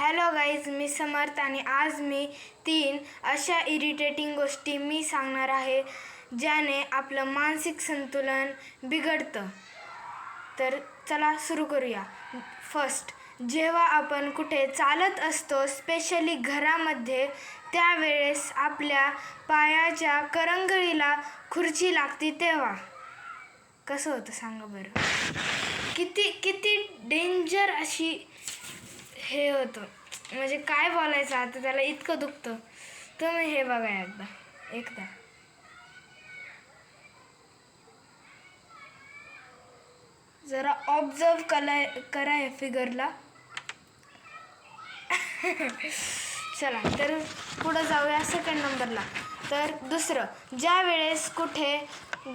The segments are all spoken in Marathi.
हॅलो गाईज, मी समर्थ आणि आज मी 3 अशा इरिटेटिंग गोष्टी मी सांगणार आहे ज्याने आपलं मानसिक संतुलन बिघडतं. तर चला सुरू करूया. फर्स्ट, जेव्हा आपण कुठे चालत असतो, स्पेशली घरामध्ये, त्यावेळेस आपल्या पायाच्या करंगळीला खुर्ची लागते तेव्हा कसं होतं सांगा बरं. किती डेंजर अशी हे होतं, म्हणजे काय बोलायचं आता, त्याला इतकं दुखतं. तुम्ही हे बघा एकदा जरा ऑब्झर्व करा या फिगरला. चला तर पुढं जाऊया सेकंड नंबरला. तर दुसरं, ज्या वेळेस कुठे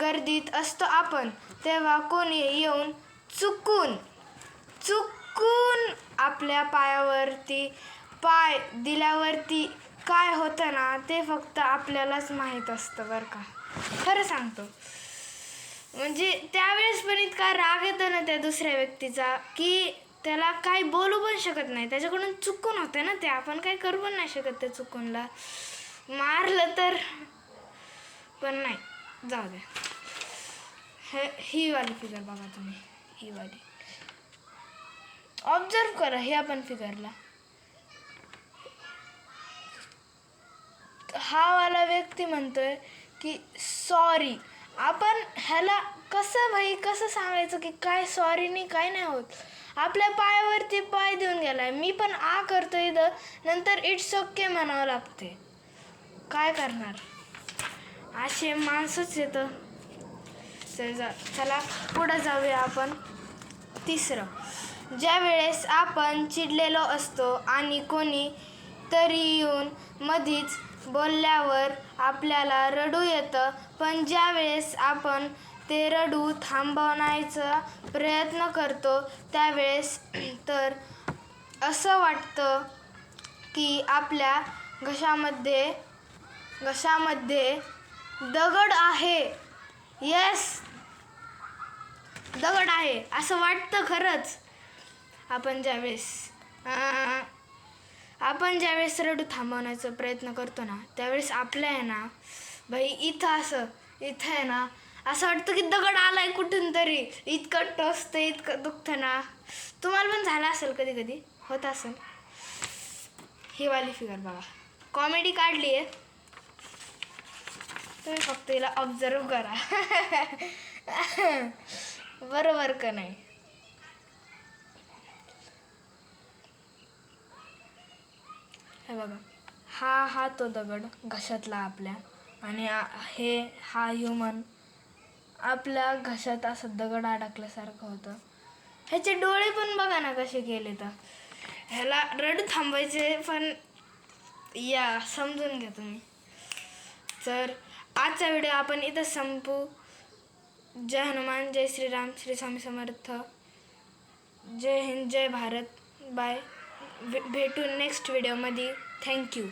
गर्दीत असतो आपण, तेव्हा कोणी येऊन चुकून आपल्या पायावरती पाय दिल्यावरती काय होतं ना, ते फक्त आपल्यालाच माहीत असतं बरं का. खरं सांगतो, म्हणजे त्यावेळेस पण इतका राग येतो ना त्या दुसऱ्या व्यक्तीचा की त्याला काही बोलू पण शकत नाही. त्याच्याकडून चुकून होतं ना ते, आपण काही करू पण नाही शकत. त्या चुकूनला मारलं तर पण नाही, जाऊ द्या. ही वाली फिगर बघा तुम्ही, ही वाली ऑब्झर्व करा. हे आपण फिगरला हा वाला व्यक्ती म्हणतोय की सॉरी. आपण ह्याला कसं सांगायचं की काय सॉरी नाही, काय नाही होत. आपल्या पायावरती पाय देऊन गेलाय, मी पण करतोय इथं, नंतर इट्स ओके म्हणावं लागते. काय करणार, असे माणसंच येतं. चला पुढं जाऊया आपण. तिसरं, ज्या वेळेस आपण चिडलेलो असतो आणि कोणी तरी येऊन मधीच बोलल्यावर आपल्याला रडू येतं, पण ज्या वेळेस आपण ते रडू थांबवण्याचा प्रयत्न करतो त्यावेळेस तर असं वाटतं की आपल्या घशामध्ये दगड आहे. येस, दगड आहे असं वाटतं खरंच. आपण ज्यावेळेस रडू थांबवण्याचा प्रयत्न करतो ना, त्यावेळेस आपल्या आहे ना भाई इथं आहे ना, असं वाटतं की दगड आलाय कुठून तरी. इतकं टोचतं, इतकं दुखतं ना. तुम्हाला पण झालं असेल, कधी होत असेल. ही वाली फिगर बघा, कॉमेडी काढली आहे, तुम्ही फक्त हिला ऑब्झर्व करा. बरोबर का नाही. हे बघा, हा तो दगड घशातला आपल्या, आणि हा ह्युमन आपल्या घशात असं दगड अडकल्यासारखं होतं. ह्याचे डोळे पण बघा ना कसे केले. तर ह्याला रडू थांबायचे, पण समजून घ्या तुम्ही. तर आजचा व्हिडिओ आपण इथं संपू. जय हनुमान, जय श्रीराम, श्री स्वामी समर्थ, जय हिंद, जय भारत. बाय, भेटू नेक्स्ट व्हिडिओमध्ये. थँक्यू.